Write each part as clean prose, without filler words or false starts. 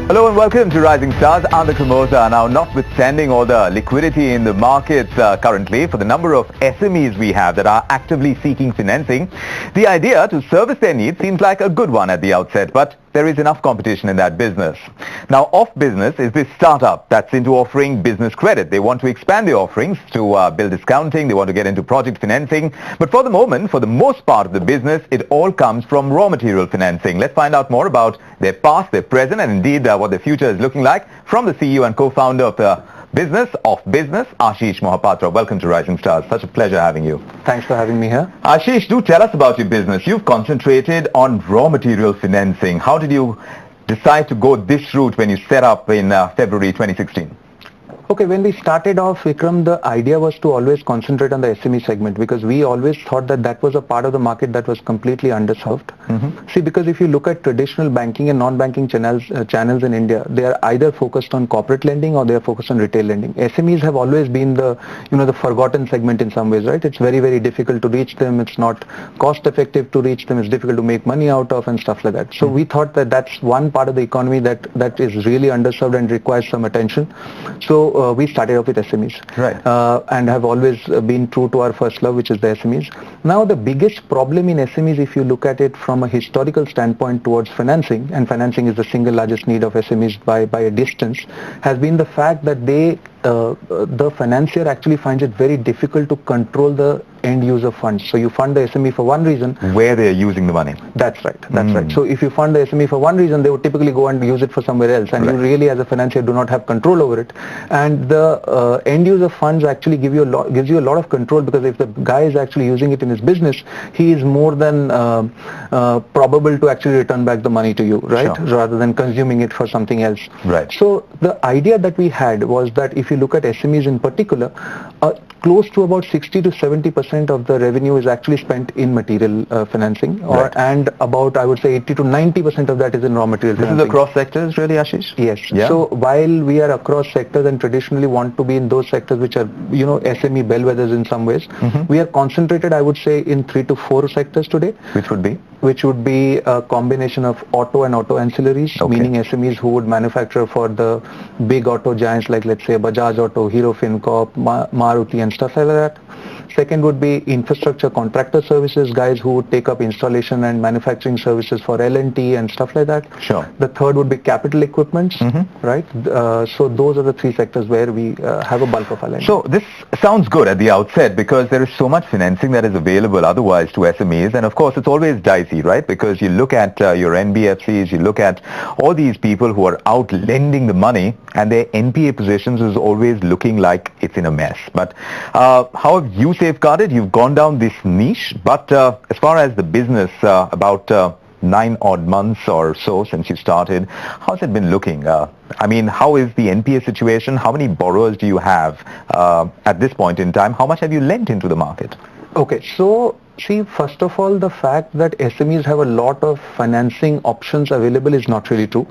Hello and welcome to Rising Stars. I'm the promoter. Now, notwithstanding all the liquidity in the markets currently, for the number of SMEs we have that are actively seeking financing, the idea to service their needs seems like a good one at the outset, but there is enough competition in that business. Now, OfBusiness is this startup that's into offering business credit. They want to expand their offerings to bill discounting. They want to get into project financing. But for the moment, for the most part of the business, it all comes from raw material financing. Let's find out more about their past, their present, and indeed what their future is looking like from the CEO and co-founder of the business, OfBusiness, Asish Mohapatra. Welcome to Rising Stars. Such a pleasure having you. Thanks for having me here. Ashish, do tell us about your business. You've concentrated on raw material financing. How did you decide to go this route when you set up in February 2016? Okay, when we started off, Vikram, the idea was to always concentrate on the SME segment because we always thought that that was a part of the market that was completely underserved. See, because if you look at traditional banking and non-banking channels in India, they are either focused on corporate lending or they are focused on retail lending. SMEs have always been the forgotten segment in some ways, right? It's very, very difficult to reach them. It's not cost effective to reach them. It's difficult to make money out of and stuff like that. So we thought that that's one part of the economy that is really underserved and requires some attention. So we started off with SMEs, right, and have always been true to our first love, which is the SMEs. Now, the biggest problem in SMEs, if you look at it from a historical standpoint towards financing, and financing is the single largest need of SMEs by a distance, has been the fact that the financier actually finds it very difficult to control the end user funds. So you fund the SME for one reason. Where they are using the money. That's right. That's right. So if you fund the SME for one reason, they would typically go and use it for somewhere else. And you really, as a financier, do not have control over it. And the end user funds actually gives you a lot of control, because if the guy is actually using it in his business, he is more than probable to actually return back the money to you, right? Sure. Rather than consuming it for something else. Right. So the idea that we had was that if you look at SMEs in particular, close to about 60 to 70% of the revenue is actually spent in material financing, and about, I would say, 80 to 90% of that is in raw material financing. This is across sectors, really, Ashish? Yes. Yeah. So while we are across sectors and traditionally want to be in those sectors which are, SME bellwethers in some ways, we are concentrated, I would say, in 3 to 4 sectors today. Which would be? Which would be a combination of auto and auto ancillaries, meaning SMEs who would manufacture for the big auto giants like, let's say, Bajaj Auto, Hero FinCorp, Maruti and stuff like that. Second would be infrastructure contractor services, guys who would take up installation and manufacturing services for L&T and stuff like that. Sure. The third would be capital equipments, right? So those are the 3 sectors where we have a bulk of our lending. So this sounds good at the outset, because there is so much financing that is available otherwise to SMEs, and of course it's always dicey, right? Because you look at your NBFCs, you look at all these people who are out lending the money, and their NPA positions is always looking like it's in a mess. But how have you safeguarded? You've gone down this niche, but as far as the business, about 9 odd months or so since you started, how's it been looking? I mean, how is the NPA situation? How many borrowers do you have at this point in time? How much have you lent into the market? Okay, so see, first of all, the fact that SMEs have a lot of financing options available is not really true.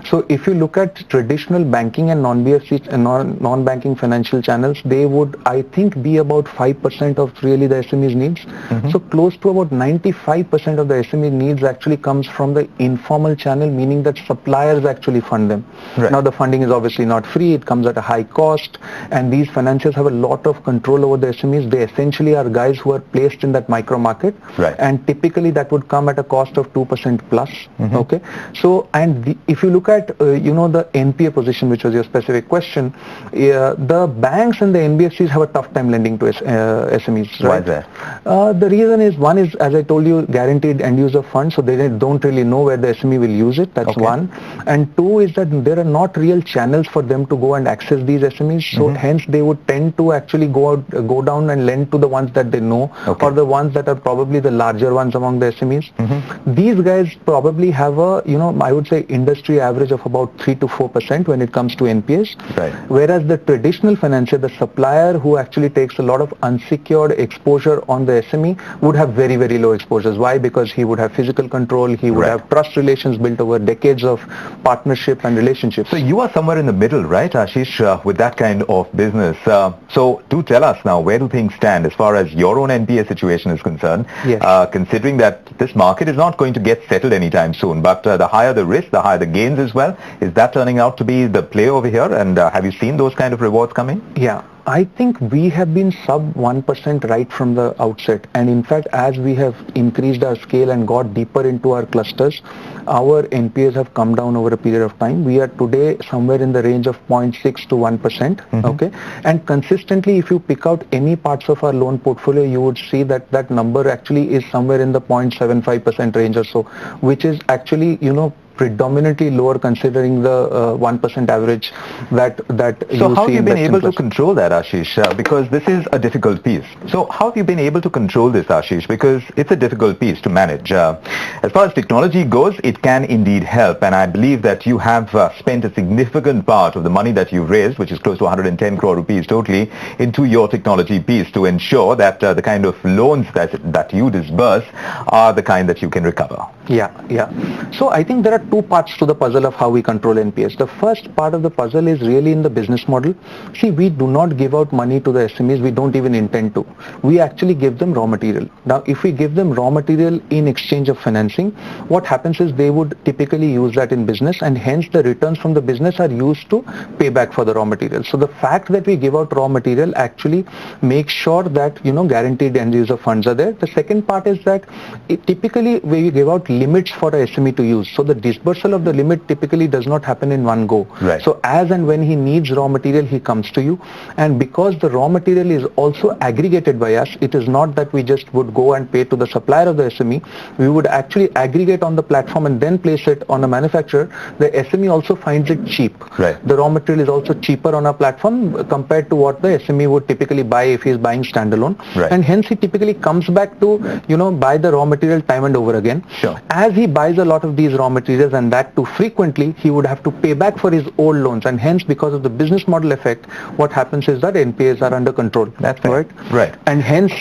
So if you look at traditional banking and non-BFC and non-banking financial channels, they would, I think, be about 5% of really the SMEs needs. So close to about 95% of the SME needs actually comes from the informal channel, meaning that suppliers actually fund them. Right. Now the funding is obviously not free, it comes at a high cost, and these financiers have a lot of control over the SMEs. They essentially are guys who are placed in that micro market, and typically that would come at a cost of 2% plus. Okay, so if you look at the NPA position, which was your specific question, the banks and the NBFCs have a tough time lending to SMEs. Right? Why is that? The reason is, one is, as I told you, guaranteed end user funds, so they don't really know where the SME will use it. That's one. And two is that there are not real channels for them to go and access these SMEs. So hence they would tend to actually go down and lend to the ones that they know, or the ones that are probably the larger ones among the SMEs. These guys probably have a, I would say, industry average of about 3 to 4% when it comes to NPAs. Right. Whereas the traditional financier, the supplier who actually takes a lot of unsecured exposure on the SME, would have very, very low exposures. Why? Because he would have physical control, he would have trust relations built over decades of partnership and relationships. So you are somewhere in the middle, right, Ashish, with that kind of business. So do tell us now, where do things stand as far as your own NPA situation is concerned, Yes. considering that this market is not going to get settled anytime soon, but the higher the risk, the higher the gains as well. Is that turning out to be the play over here? And have you seen those kind of rewards coming? Yeah, I think we have been sub 1% right from the outset. And in fact, as we have increased our scale and got deeper into our clusters, our NPAs have come down over a period of time. We are today somewhere in the range of 0.6 to 1%. Okay. And consistently, if you pick out any parts of our loan portfolio, you would see that that number actually is somewhere in the 0.75% range or so, which is actually, predominantly lower considering the 1% average that So how have you in been Western able to clusters. control that, Ashish? Because this is a difficult piece. So how have you been able to control this, Ashish? Because it's a difficult piece to manage. As far as technology goes, it can indeed help. And I believe that you have spent a significant part of the money that you've raised, which is close to 110 crore rupees totally, into your technology piece to ensure that the kind of loans that you disburse are the kind that you can recover. Yeah. So I think there are two parts to the puzzle of how we control NPS. The first part of the puzzle is really in the business model. See, we do not give out money to the SMEs. We don't even intend to. We actually give them raw material. Now, if we give them raw material in exchange of financing, what happens is they would typically use that in business, and hence the returns from the business are used to pay back for the raw material. So the fact that we give out raw material actually makes sure that, guaranteed end user funds are there. The second part is that typically we give out limits for a SME to use. So the disbursal of the limit typically does not happen in one go. Right. So as and when he needs raw material, he comes to you. And because the raw material is also aggregated by us, it is not that we just would go and pay to the supplier of the SME. We would actually aggregate on the platform and then place it on a manufacturer. The SME also finds it cheap. Right. The raw material is also cheaper on our platform compared to what the SME would typically buy if he is buying standalone. Right. And hence he typically comes back to, buy the raw material time and over again. Sure. As he buys a lot of these raw materials, and that too frequently, he would have to pay back for his old loans, and hence because of the business model effect, what happens is that NPAs are under control. That's right. Right. And hence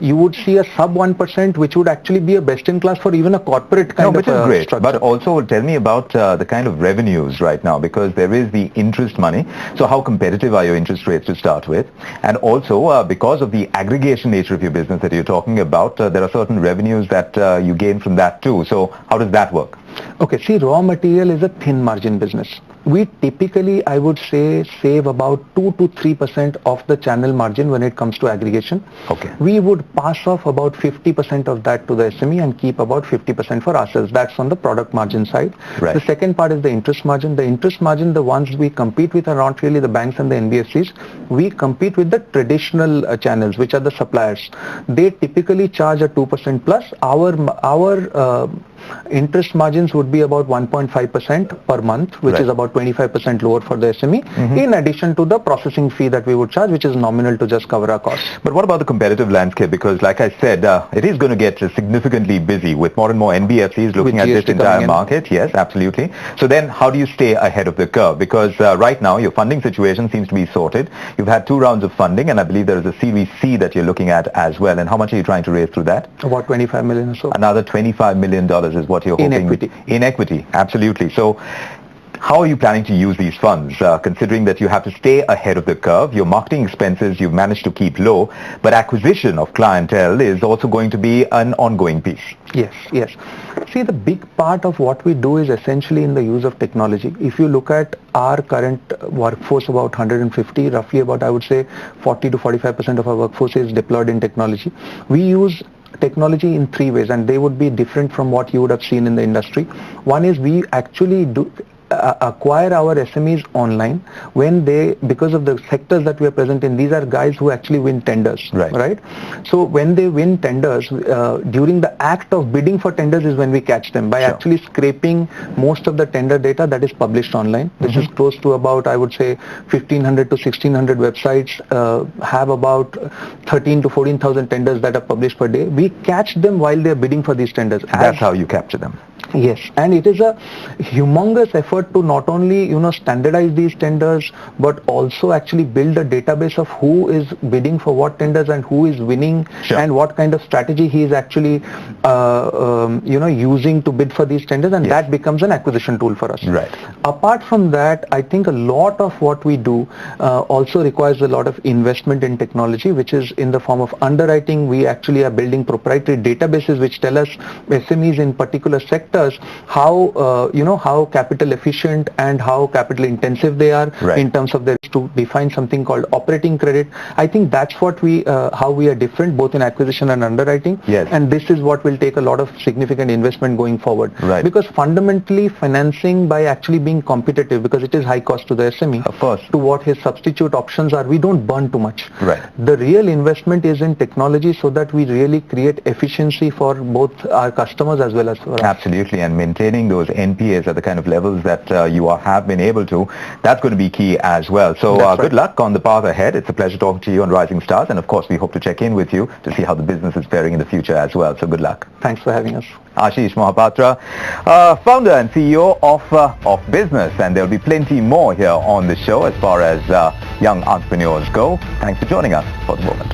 you would see a sub 1%, which would actually be a best in class for even a corporate kind which of is great. structure. But also tell me about the kind of revenues right now, because there is the interest money. So how competitive are your interest rates to start with? And also because of the aggregation nature of your business that you're talking about, there are certain revenues that you gain from that too. So how does that work? Okay, see, raw material is a thin margin business. We typically, I would say, save about 2 to 3% of the channel margin when it comes to aggregation. Okay. We would pass off about 50% of that to the SME and keep about 50% for ourselves. That's on the product margin side. Right. The second part is the interest margin. The interest margin, the ones we compete with are not really the banks and the NBFCs. We compete with the traditional channels, which are the suppliers. They typically charge a 2% plus. Our interest margins would be about 1.5% per month, which is about 25% lower for the SME, in addition to the processing fee that we would charge, which is nominal to just cover our costs. But what about the competitive landscape? Because like I said, it is going to get significantly busy with more and more NBFCs looking at this entire market. Yes, absolutely. So then how do you stay ahead of the curve? Because right now your funding situation seems to be sorted. You've had 2 rounds of funding, and I believe there is a Series C that you're looking at as well. And how much are you trying to raise through that? About 25 million or so. Another $25 million is what you're hoping. In equity, absolutely. So how are you planning to use these funds, considering that you have to stay ahead of the curve? Your marketing expenses you've managed to keep low, but acquisition of clientele is also going to be an ongoing piece. Yes. See, the big part of what we do is essentially in the use of technology. If you look at our current workforce, about 150, roughly about, I would say, 40 to 45% of our workforce is deployed in technology. We use technology in 3 ways, and they would be different from what you would have seen in the industry. One is we actually do acquire our SMEs online when they, because of the sectors that we are present in, these are guys who actually win tenders, right? So when they win tenders, during the act of bidding for tenders is when we catch them by actually scraping most of the tender data that is published online. This is close to about, I would say, 1500 to 1600 websites have about 13 to 14,000 tenders that are published per day. We catch them while they are bidding for these tenders. That's how you capture them. Yes, and it is a humongous effort to not only standardize these tenders, but also actually build a database of who is bidding for what tenders and who is winning, Sure. and what kind of strategy he is actually using to bid for these tenders, and Yes. that becomes an acquisition tool for us. Right. Apart from that, I think a lot of what we do also requires a lot of investment in technology, which is in the form of underwriting. We actually are building proprietary databases which tell us SMEs in particular sectors how capital efficient and how capital intensive they are, Right. in terms of their, to define something called operating credit. I think that's what how we are different both in acquisition and underwriting. Yes. And this is what will take a lot of significant investment going forward. Right. Because fundamentally financing, by actually being competitive, because it is high cost to the SME, Of course. to what his substitute options are, we don't burn too much. Right. The real investment is in technology, so that we really create efficiency for both our customers as well as for us. Absolutely, and maintaining those NPAs at the kind of levels that you have been able to, that's going to be key as well. So That's good right. luck on the path ahead. It's a pleasure talking to you on Rising Stars, and of course we hope to check in with you to see how the business is faring in the future as well. So good luck. Thanks for having us. Ashish Mohapatra, founder and CEO of OfBusiness, and there'll be plenty more here on the show as far as young entrepreneurs go. Thanks for joining us for the moment.